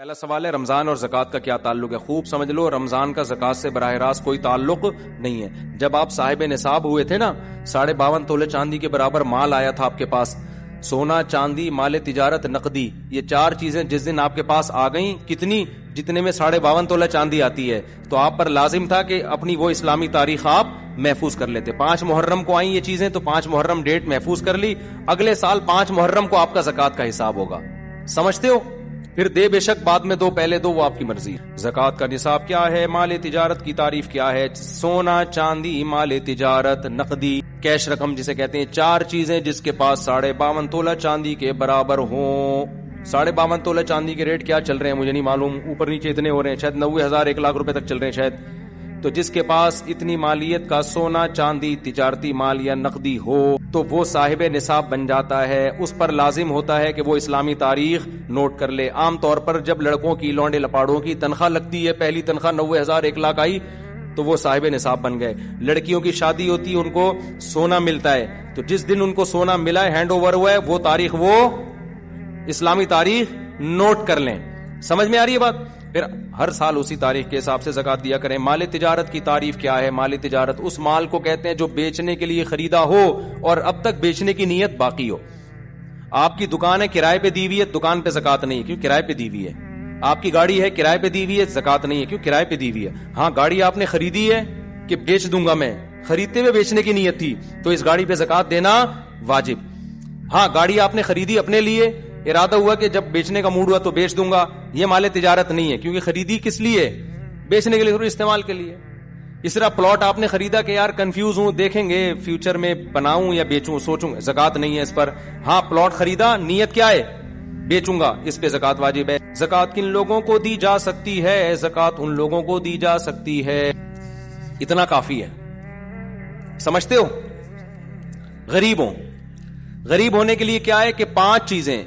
پہلا سوال ہے رمضان اور زکوٰۃ کا کیا تعلق ہے؟ خوب سمجھ لو، رمضان کا زکوٰۃ سے براہ راست کوئی تعلق نہیں ہے۔ جب آپ صاحب نصاب ہوئے تھے نا، 52.5 تولے چاندی کے برابر مال آیا تھا آپ کے پاس، سونا، چاندی، مال تجارت، نقدی، یہ 4 چیزیں جس دن آپ کے پاس آ گئیں، کتنی؟ جتنے میں 52.5 تولہ چاندی آتی ہے، تو آپ پر لازم تھا کہ اپنی وہ اسلامی تاریخ آپ محفوظ کر لیتے۔ 5 محرم کو آئیں یہ چیزیں، تو 5 محرم ڈیٹ محفوظ کر لی، اگلے سال 5 محرم کو آپ کا زکوٰۃ کا حساب ہوگا۔ سمجھتے ہو؟ پھر دے بے شک بعد میں دو، پہلے دو، وہ آپ کی مرضی۔ زکوٰۃ کا نصاب کیا ہے؟ مال تجارت کی تعریف کیا ہے؟ سونا، چاندی، مال تجارت، نقدی، کیش رقم جسے کہتے ہیں، 4 چیزیں جس کے پاس 52.5 تولہ چاندی کے برابر ہوں۔ 52.5 تولہ چاندی کے ریٹ کیا چل رہے ہیں مجھے نہیں معلوم، اوپر نیچے اتنے ہو رہے ہیں، شاید 90,000 1 لاکھ روپے تک چل رہے ہیں شاید۔ تو جس کے پاس اتنی مالیت کا سونا، چاندی، تجارتی مال یا نقدی ہو تو وہ صاحب نصاب بن جاتا ہے۔ اس پر لازم ہوتا ہے کہ وہ اسلامی تاریخ نوٹ کر لے۔ عام طور پر جب لڑکوں کی، لونڈے لپاڑوں کی تنخواہ لگتی ہے، پہلی تنخواہ 90,000 1 لاکھ آئی تو وہ صاحب نصاب بن گئے۔ لڑکیوں کی شادی ہوتی ہے، ان کو سونا ملتا ہے، تو جس دن ان کو سونا ملا ہے، ہینڈ اوور ہوا ہے، وہ تاریخ، وہ اسلامی تاریخ نوٹ کر لیں۔ سمجھ میں آ رہی ہے بات؟ پھر ہر سال اسی تاریخ کے حساب سے زکوٰۃ دیا کریں۔ مال تجارت کی تعریف کیا ہے؟ مال تجارت اس مال کو کہتے ہیں جو بیچنے کے لیے خریدا ہو اور اب تک بیچنے کی نیت باقی ہو۔ آپ کی دکان ہے، کرائے پہ دی ہوئی ہے، دکان پہ زکوٰۃ نہیں ہے، کیوں؟ کرائے پہ دی ہوئی ہے۔ آپ کی گاڑی ہے، کرائے پہ دی ہوئی ہے، زکوٰۃ نہیں ہے، کیوں؟ کرائے پہ دی ہوئی ہے۔ ہاں، گاڑی آپ نے خریدی ہے کہ بیچ دوں گا میں، خریدتے ہوئے بیچنے کی نیت تھی تو اس گاڑی پہ زکوٰۃ دینا واجب۔ ہاں، گاڑی آپ نے خریدی اپنے لیے، ارادہ ہوا کہ جب بیچنے کا موڈ ہوا تو بیچ دوں گا، یہ مال تجارت نہیں ہے، کیونکہ خریدی کس لیے؟ بیچنے کے لیے، تھوڑی استعمال کے لیے۔ اس طرح پلاٹ آپ نے خریدا کہ یار کنفیوز ہوں، دیکھیں گے فیوچر میں بناؤں یا بیچوں، سوچوں، زکوٰۃ نہیں ہے اس پر۔ ہاں، پلاٹ خریدا، نیت کیا ہے؟ بیچوں گا، اس پہ زکوٰۃ واجب ہے۔ زکوٰۃ کن لوگوں کو دی جا سکتی ہے؟ زکوٰۃ ان لوگوں کو دی جا سکتی ہے، اتنا کافی ہے۔ سمجھتے ہو؟ غریبوں، غریب ہونے کے لیے کیا ہے کہ 5 چیزیں،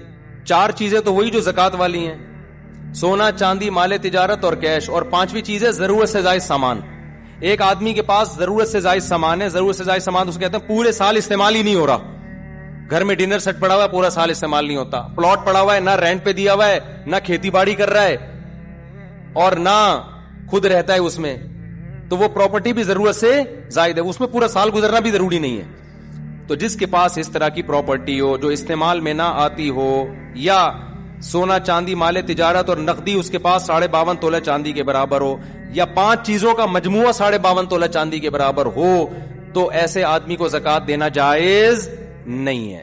4 چیزیں تو وہی جو زکوٰۃ والی ہیں، سونا، چاندی، مال تجارت اور کیش، اور 5ویں چیز ہے ضرورت سے زائد سامان۔ ایک آدمی کے پاس ضرورت سے زائد سامان ہے، ضرورت سے زائد سامان اس کہتے ہیں پورے سال استعمال ہی نہیں ہو رہا۔ گھر میں ڈنر سیٹ پڑا ہوا ہے، پورا سال استعمال نہیں ہوتا۔ پلاٹ پڑا ہوا ہے، نہ رینٹ پہ دیا ہوا ہے، نہ کھیتی باڑی کر رہا ہے اور نہ خود رہتا ہے اس میں، تو وہ پراپرٹی بھی ضرورت سے زائد ہے، اس میں پورا سال گزرنا بھی ضروری نہیں ہے۔ تو جس کے پاس اس طرح کی پراپرٹی ہو جو استعمال میں نہ آتی ہو، یا سونا، چاندی، مال تجارت اور نقدی اس کے پاس 52.5 تولہ چاندی کے برابر ہو، یا 5 چیزوں کا مجموعہ 52.5 تولہ چاندی کے برابر ہو، تو ایسے آدمی کو زکوٰۃ دینا جائز نہیں ہے۔